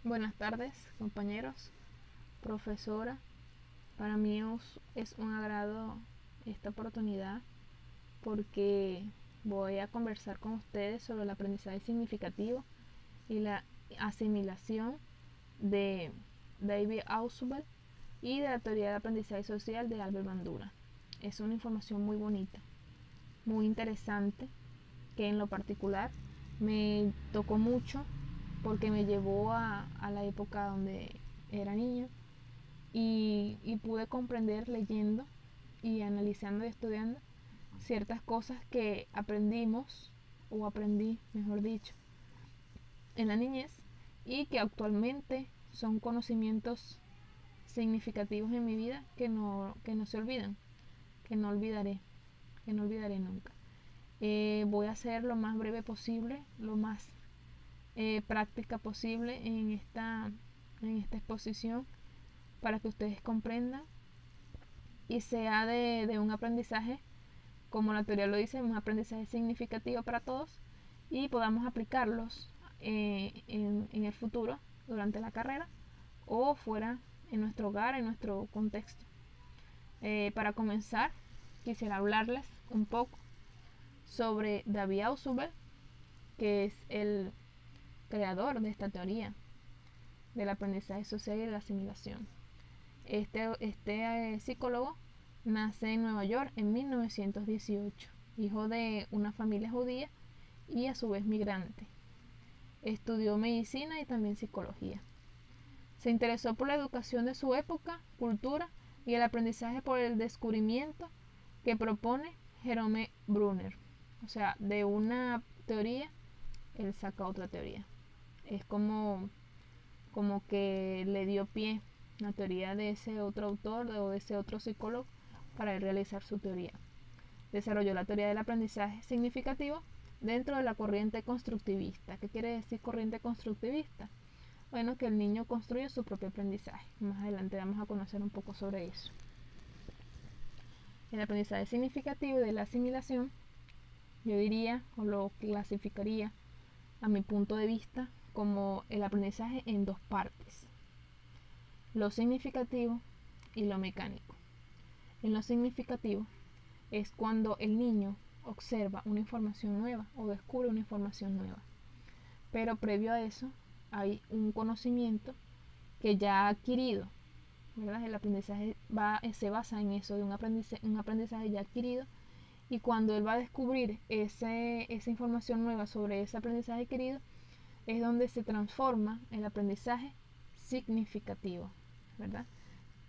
Buenas tardes, compañeros, profesora. Para mí es un agrado esta oportunidad porque voy a conversar con ustedes sobre el aprendizaje significativo y la asimilación de David Ausubel y de la teoría del aprendizaje social de Albert Bandura. Es una información muy bonita, muy interesante, que en lo particular me tocó mucho porque me llevó a la época donde era niña y pude comprender leyendo y analizando y estudiando ciertas cosas que aprendimos o aprendí, mejor dicho, en la niñez y que actualmente son conocimientos significativos en mi vida que no se olvidan, que no olvidaré, que no olvidaré nunca. Voy a ser lo más breve posible, lo más práctica posible en esta exposición para que ustedes comprendan y sea de un aprendizaje, como la teoría lo dice, un aprendizaje significativo para todos y podamos aplicarlos en el futuro durante la carrera o fuera en nuestro hogar, en nuestro contexto. Para comenzar, quisiera hablarles un poco sobre David Ausubel, que es el creador de esta teoría del aprendizaje social y de la asimilación. Este psicólogo nace en Nueva York en 1918, hijo de una familia judía y a su vez migrante. Estudió medicina y también psicología. Se interesó por la educación de su época, cultura y el aprendizaje por el descubrimiento que propone Jerome Brunner. O sea, de una teoría, él saca otra teoría. Es como que le dio pie la teoría de ese otro autor o de ese otro psicólogo para realizar su teoría. Desarrolló la teoría del aprendizaje significativo dentro de la corriente constructivista. ¿Qué quiere decir corriente constructivista? Bueno, que el niño construye su propio aprendizaje. Más adelante vamos a conocer un poco sobre eso. El aprendizaje significativo de la asimilación, yo diría o lo clasificaría a mi punto de vista como el aprendizaje en dos partes: lo significativo y lo mecánico. En lo significativo es cuando el niño observa una información nueva o descubre una información nueva, pero previo a eso hay un conocimiento que ya ha adquirido, ¿verdad? El aprendizaje se basa en eso, de un aprendizaje ya adquirido, y cuando él va a descubrir esa información nueva sobre ese aprendizaje adquirido es donde se transforma el aprendizaje significativo, ¿verdad?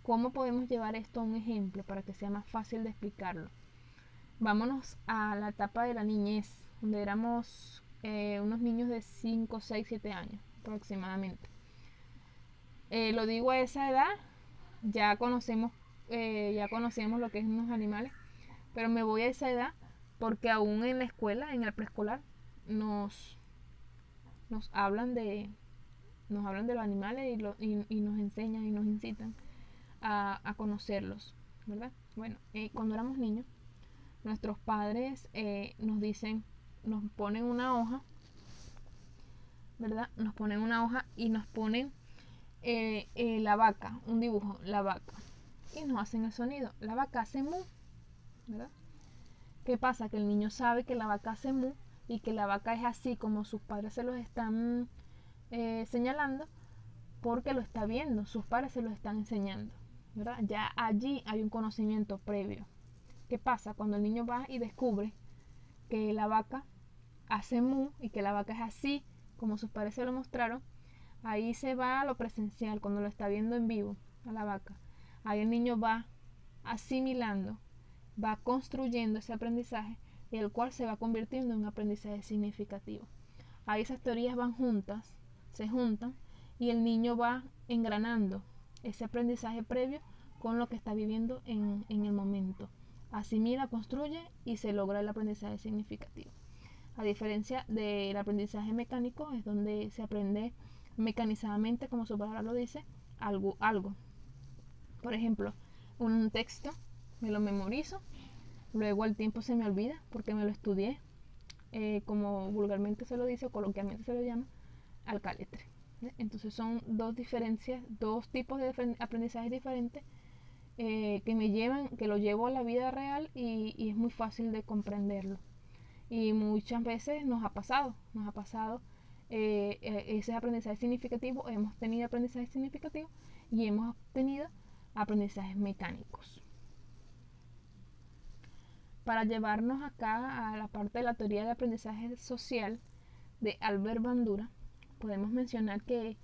¿Cómo podemos llevar esto a un ejemplo para que sea más fácil de explicarlo? Vámonos a la etapa de la niñez, donde éramos unos niños de 5, 6, 7 años aproximadamente. Lo digo a esa edad, ya conocemos lo que es unos animales, pero me voy a esa edad porque aún en la escuela, en el preescolar, nos hablan de los animales y nos enseñan y nos incitan a conocerlos, ¿verdad? Bueno, cuando éramos niños, nuestros padres nos ponen una hoja, ¿verdad? Nos ponen una hoja y nos ponen la vaca, un dibujo, la vaca, y nos hacen el sonido. La vaca hace mu, ¿verdad? ¿Qué pasa? Que el niño sabe que la vaca hace mu y que la vaca es así como sus padres se los están señalando, porque lo está viendo, sus padres se lo están enseñando, ¿verdad? Ya allí hay un conocimiento previo. ¿Qué pasa? Cuando el niño va y descubre que la vaca hace mu y que la vaca es así como sus padres se lo mostraron, ahí se va a lo presencial, cuando lo está viendo en vivo a la vaca. Ahí el niño va asimilando, va construyendo ese aprendizaje, y el cual se va convirtiendo en un aprendizaje significativo. Ahí esas teorías van juntas, se juntan, y el niño va engranando ese aprendizaje previo con lo que está viviendo en el momento. Asimila, construye y se logra el aprendizaje significativo. A diferencia del aprendizaje mecánico, es donde se aprende mecanizadamente, como su palabra lo dice, algo. Por ejemplo, un texto me lo memorizo, luego al tiempo se me olvida porque me lo estudié, como vulgarmente se lo dice o coloquialmente se lo llama, al caletre, Entonces son dos diferencias, dos tipos de aprendizajes diferentes que me llevan, que lo llevo a la vida real y es muy fácil de comprenderlo. Y muchas veces nos ha pasado ese aprendizaje significativo, hemos tenido aprendizaje significativo y hemos tenido aprendizajes mecánicos. Para llevarnos acá a la parte de la teoría de aprendizaje social de Albert Bandura, podemos mencionar que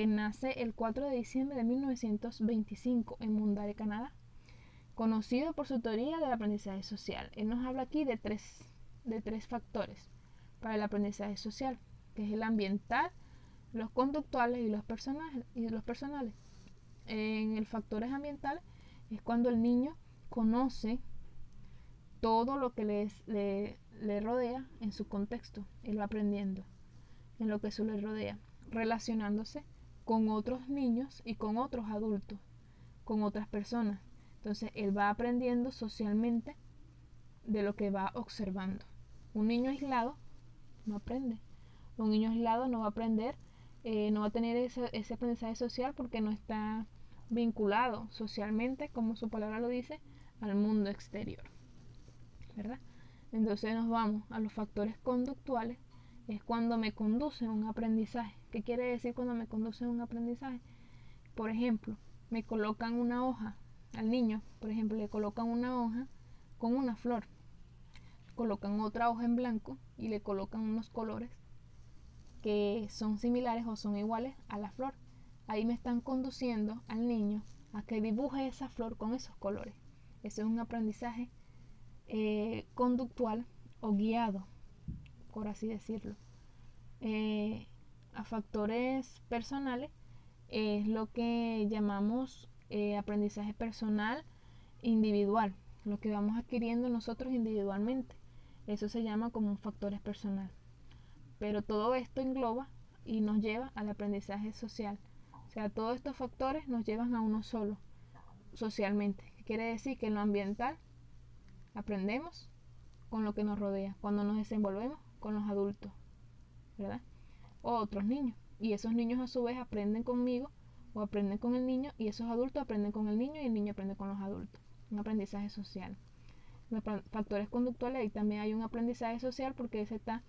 nace el 4 de diciembre de 1925 en Mundare, Canadá, conocido por su teoría del aprendizaje social. Él nos habla aquí de tres factores para el aprendizaje social, que es el ambiental, los conductuales y los personales. En el factores ambientales es cuando el niño conoce todo lo que le rodea en su contexto. Él va aprendiendo en lo que eso le rodea, relacionándose con otros niños y con otros adultos, con otras personas. Entonces él va aprendiendo socialmente de lo que va observando. Un niño aislado no aprende. Un niño aislado no va a aprender, no va a tener ese aprendizaje social porque no está vinculado socialmente, como su palabra lo dice, al mundo exterior, ¿verdad? Entonces nos vamos a los factores conductuales. Es cuando me conduce a un aprendizaje. ¿Qué quiere decir cuando me conduce a un aprendizaje? Por ejemplo, me colocan una hoja al niño, por ejemplo, le colocan una hoja con una flor, colocan otra hoja en blanco y le colocan unos colores que son similares o son iguales a la flor. Ahí me están conduciendo al niño a que dibuje esa flor con esos colores. Ese es un aprendizaje conductual o guiado, por así decirlo. A factores personales es lo que llamamos aprendizaje personal individual, lo que vamos adquiriendo nosotros individualmente. Eso se llama como un factor personal. Pero todo esto engloba y nos lleva al aprendizaje social. O sea, todos estos factores nos llevan a uno solo, socialmente. Quiere decir que en lo ambiental aprendemos con lo que nos rodea, cuando nos desenvolvemos con los adultos, ¿verdad? O otros niños. Y esos niños a su vez aprenden conmigo o aprenden con el niño y esos adultos aprenden con el niño y el niño aprende con los adultos. Un aprendizaje social. Los factores conductuales, ahí también hay un aprendizaje social porque se está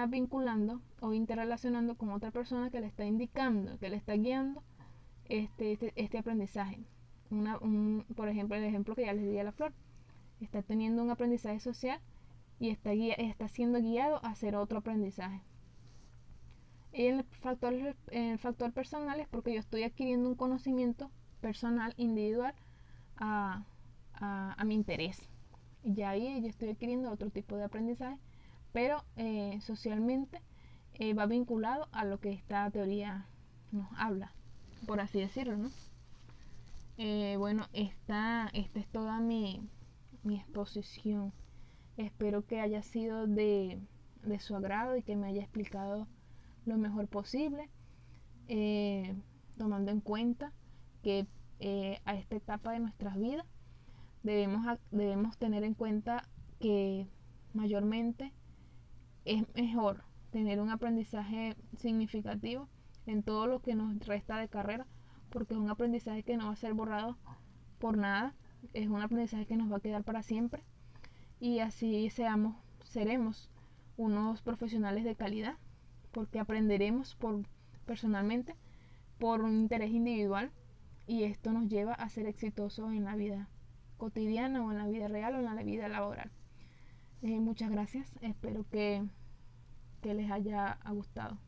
vinculando o interrelacionando con otra persona que le está indicando, que le está guiando este aprendizaje. Por ejemplo, el ejemplo que ya les di a la flor. Está teniendo un aprendizaje social y está siendo guiado a hacer otro aprendizaje. Y el factor personal es porque yo estoy adquiriendo un conocimiento personal, individual, a mi interés. Y ya ahí yo estoy adquiriendo otro tipo de aprendizaje, pero socialmente va vinculado a lo que esta teoría nos habla, por así decirlo, ¿no? Bueno, esta es toda mi exposición. Espero que haya sido de su agrado y que me haya explicado lo mejor posible, tomando en cuenta que a esta etapa de nuestras vidas debemos tener en cuenta que mayormente es mejor tener un aprendizaje significativo en todo lo que nos resta de carrera, porque es un aprendizaje que no va a ser borrado por nada, es un aprendizaje que nos va a quedar para siempre y así seremos unos profesionales de calidad, porque aprenderemos personalmente por un interés individual y esto nos lleva a ser exitosos en la vida cotidiana o en la vida real o en la vida laboral. Muchas gracias, espero que les haya gustado.